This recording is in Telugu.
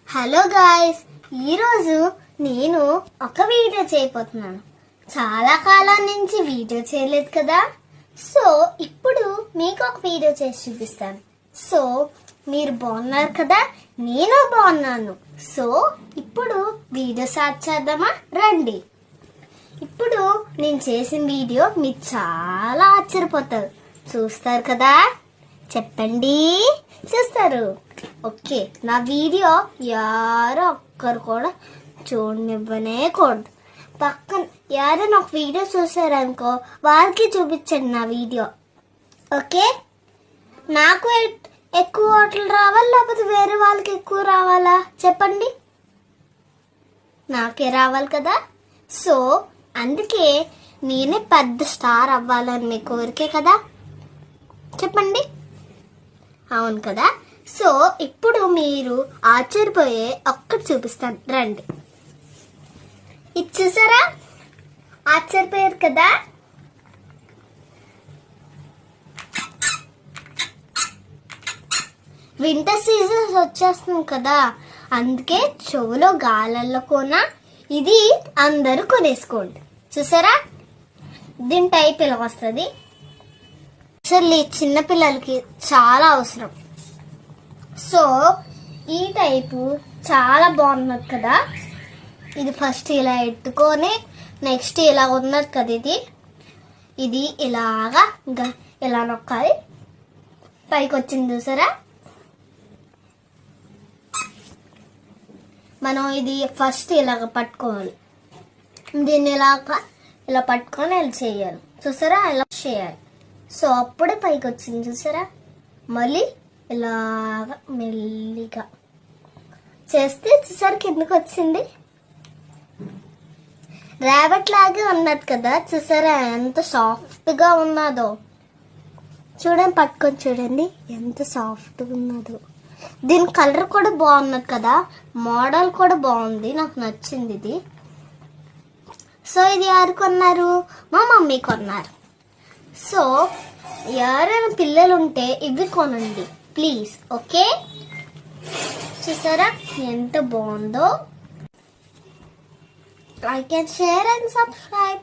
హలో గాయ్స్, ఈరోజు నేను ఒక వీడియో చేయబోతున్నాను. చాలా కాలం నుంచి వీడియో చేయలేదు కదా. సో ఇప్పుడు మీకు ఒక వీడియో చేసి చూపిస్తాను. సో మీరు బాగున్నారు కదా, నేను బాగున్నాను. సో ఇప్పుడు వీడియో స్టార్ట్ చేద్దామా? రండి. ఇప్పుడు నేను చేసిన వీడియో మీరు చాలా ఆశ్చర్యపోతారు. చూస్తారు కదా? చెప్పండి, చూస్తారు. ఓకే, నా వీడియో యారో ఒక్కరు కూడా చూడనివ్వనే కూడదు. పక్కన యారైనా ఒక వీడియో చూసారనుకో, వాళ్ళకి చూపించండి నా వీడియో. ఓకే, నాకు ఎక్కువ ఓట్లు రావాలా లేకపోతే వేరే వాళ్ళకి ఎక్కువ రావాలా? చెప్పండి. నాకే రావాలి కదా. సో అందుకే నేనే పెద్ద స్టార్ అవ్వాలని మీ కోరికే కదా. చెప్పండి, అవును కదా. సో ఇప్పుడు మీరు ఆశ్చర్యపోయే ఒక్కటి చూపిస్తాను, రండి. ఇది చూసారా? ఆశ్చర్యపోయారు కదా. వింటర్ సీజన్ వచ్చేస్తుంది కదా, అందుకే చెవులో గాలల్లో కొన ఇది అందరూ కొనేసుకోండి. చూసారా? దీని టైప్ ఇలా వస్తుంది. అసలు చిన్నపిల్లలకి చాలా అవసరం. సో ఈ టైపు చాలా బాగున్నది కదా. ఇది ఫస్ట్ ఇలా ఎత్తుకొని నెక్స్ట్ ఇలా ఉన్నది కదా, ఇది ఇలాగా ఇలా నొక్కాలి. పైకి వచ్చింది చూసారా? మనం ఇది ఫస్ట్ ఇలాగ పట్టుకోవాలి. దీన్ని ఇలా పట్టుకొని ఇలా చేయాలి. చూసారా? ఇలా చేయాలి. సో అప్పుడే పైకి వచ్చింది చూసారా? మళ్ళీ ఇలాగా మెల్లిగా చేస్తే చూసారు కిందకి వచ్చింది. ర్యాబిట్ లాగే ఉన్నది కదా. చూసారా ఎంత సాఫ్ట్గా ఉన్నదో? చూడండి, పట్టుకొని చూడండి ఎంత సాఫ్ట్గా ఉన్నదో. దీని కలర్ కూడా బాగున్నది కదా, మోడల్ కూడా బాగుంది, నాకు నచ్చింది ఇది. సో ఇది ఎవరు కొన్నారు? మా మమ్మీ కొన్నారు. సో ఎవరైనా పిల్లలు ఉంటే ఇవి కొనండి ప్లీజ్. ఓకే, చూసారా ఎంత బాగుందో? Like and share and subscribe.